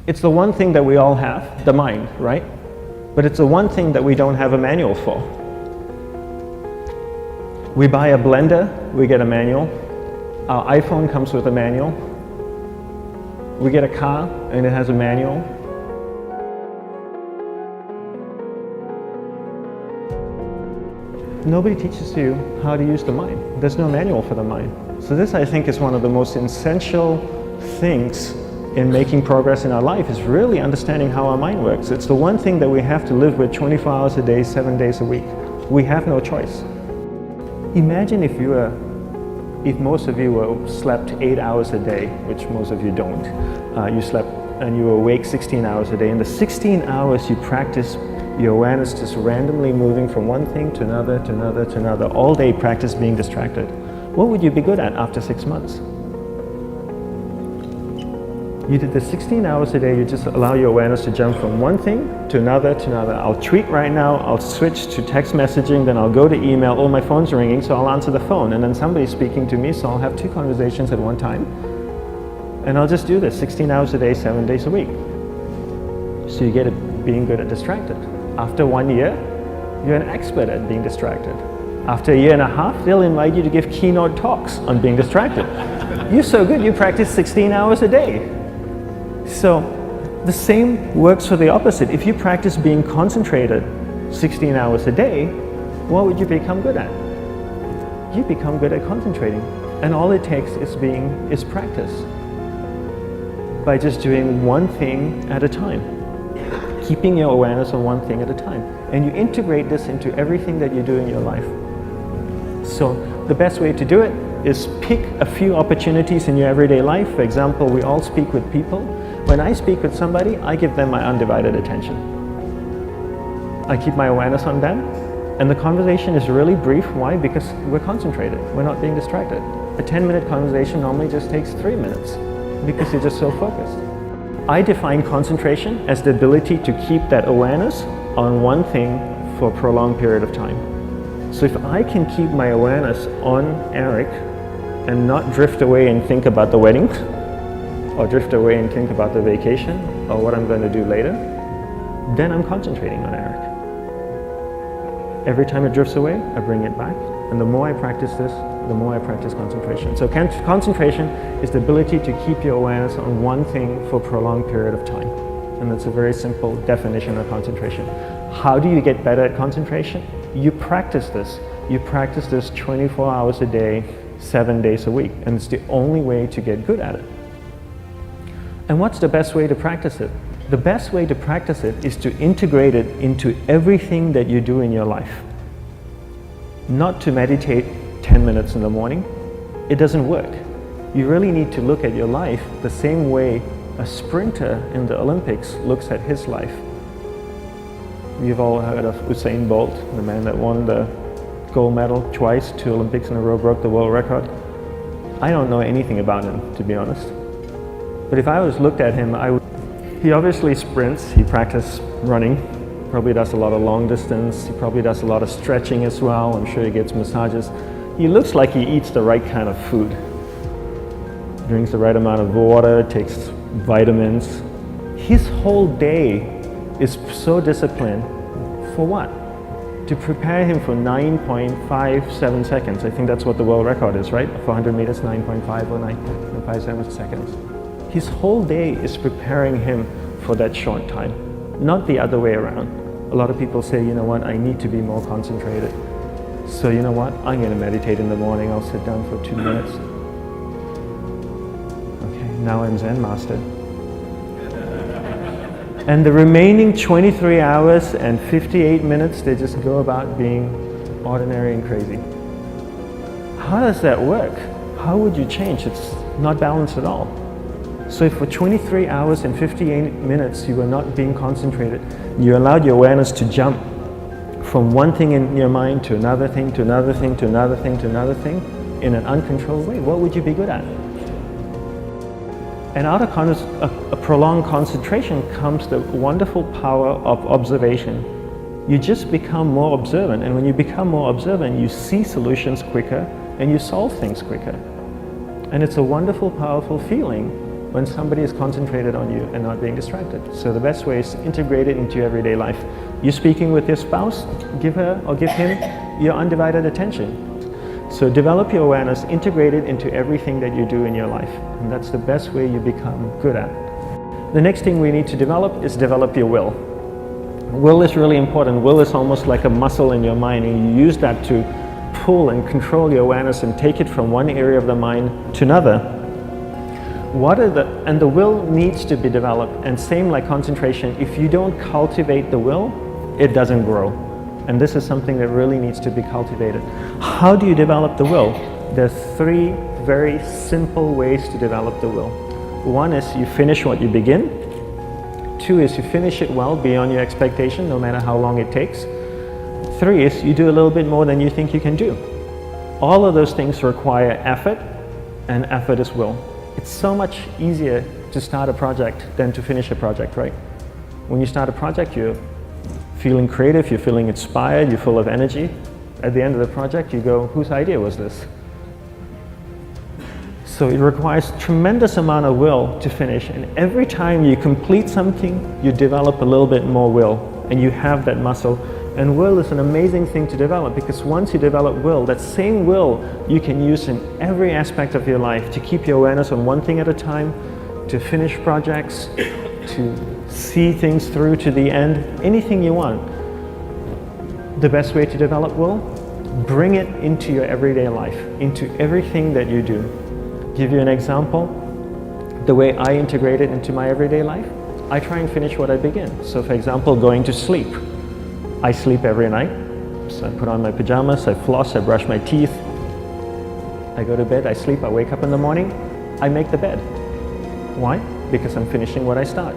It's the one thing that we all have, the mind, right? But it's the one thing that we don't have a manual for. We buy a blender, we get a manual. Our iPhone comes with a manual. We get a car and it has a manual. Nobody teaches you how to use the mind. There's no manual for the mind. So this, I think, is one of the most essential things in making progress in our life, is really understanding how our mind works. It's the one thing that we have to live with 24 hours a day, 7 days a week. We have no choice. Imagine if most of you slept 8 hours a day, which most of you don't. You slept and you were awake 16 hours a day. In the 16 hours you practice your awareness just randomly moving from one thing to another, to another, to another. All day practice being distracted. What would you be good at after 6 months? You did the 16 hours a day, you just allow your awareness to jump from one thing to another, to another. I'll tweet right now, I'll switch to text messaging, then I'll go to email. Oh, my phone's ringing, so I'll answer the phone. And then somebody's speaking to me, so I'll have 2 conversations at one time. And I'll just do this 16 hours a day, 7 days a week. So you get it being good at distracted. After 1 year, you're an expert at being distracted. After a year and a half, they'll invite you to give keynote talks on being distracted. You're so good, you practice 16 hours a day. So the same works for the opposite. If you practice being concentrated 16 hours a day, what would you become good at? You become good at concentrating. And all it takes is practice. By just doing one thing at a time. Keeping your awareness on one thing at a time. And you integrate this into everything that you do in your life. So the best way to do it is pick a few opportunities in your everyday life. For example, we all speak with people. When I speak with somebody, I give them my undivided attention. I keep my awareness on them, and the conversation is really brief. Why? Because we're concentrated. We're not being distracted. A 10-minute conversation normally just takes 3 minutes because you're just so focused. I define concentration as the ability to keep that awareness on one thing for a prolonged period of time. So if I can keep my awareness on Eric and not drift away and think about the wedding, or drift away and think about the vacation, or what I'm going to do later, then I'm concentrating on Eric. Every time it drifts away, I bring it back. And the more I practice this, the more I practice concentration. So concentration is the ability to keep your awareness on one thing for a prolonged period of time. And that's a very simple definition of concentration. How do you get better at concentration? You practice this. You practice this 24 hours a day, 7 days a week. And it's the only way to get good at it. And what's the best way to practice it? The best way to practice it is to integrate it into everything that you do in your life. Not to meditate 10 minutes in the morning. It doesn't work. You really need to look at your life the same way a sprinter in the Olympics looks at his life. You've all heard of Usain Bolt, the man that won the gold medal twice, 2 Olympics in a row, broke the world record. I don't know anything about him, to be honest. But if I was looked at him, he obviously sprints, he practices running, probably does a lot of long distance, he probably does a lot of stretching as well, I'm sure he gets massages. He looks like he eats the right kind of food. Drinks the right amount of water, takes vitamins. His whole day is so disciplined. For what? To prepare him for 9.57 seconds. I think that's what the world record is, right? For 100 meters, 9.5 or 9.57 seconds. His whole day is preparing him for that short time, not the other way around. A lot of people say, you know what, I need to be more concentrated. So you know what, I'm going to meditate in the morning, I'll sit down for 2 minutes. Okay, now I'm Zen master. And the remaining 23 hours and 58 minutes, they just go about being ordinary and crazy. How does that work? How would you change? It's not balanced at all. So if for 23 hours and 58 minutes you were not being concentrated, you allowed your awareness to jump from one thing in your mind to another thing, to another thing, to another thing, to another thing, in an uncontrolled way, what would you be good at? And out of a prolonged concentration comes the wonderful power of observation. You just become more observant, and when you become more observant, you see solutions quicker and you solve things quicker. And it's a wonderful, powerful feeling when somebody is concentrated on you and not being distracted. So the best way is to integrate it into your everyday life. You're speaking with your spouse, give her or give him your undivided attention. So develop your awareness, integrate it into everything that you do in your life. And that's the best way you become good at it. The next thing we need to develop is develop your will. Will is really important. Will is almost like a muscle in your mind, and you use that to pull and control your awareness and take it from one area of the mind to another. And the will needs to be developed, and same like concentration, if you don't cultivate the will, it doesn't grow. And this is something that really needs to be cultivated. How do you develop the will? There's 3 very simple ways to develop the will. 1 is you finish what you begin. 2 is you finish it well beyond your expectation, no matter how long it takes. 3 is you do a little bit more than you think you can do. All of those things require effort, and effort is will. It's so much easier to start a project than to finish a project, right? When you start a project, you're feeling creative, you're feeling inspired, you're full of energy. At the end of the project, you go, whose idea was this? So it requires tremendous amount of will to finish, and every time you complete something, you develop a little bit more will, and you have that muscle. And will is an amazing thing to develop, because once you develop will, that same will you can use in every aspect of your life to keep your awareness on one thing at a time, to finish projects, to see things through to the end, anything you want. The best way to develop will? Bring it into your everyday life, into everything that you do. Give you an example. The way I integrate it into my everyday life, I try and finish what I begin. So for example, going to sleep. I sleep every night, so I put on my pajamas, I floss, I brush my teeth, I go to bed, I sleep, I wake up in the morning, I make the bed. Why? Because I'm finishing what I start.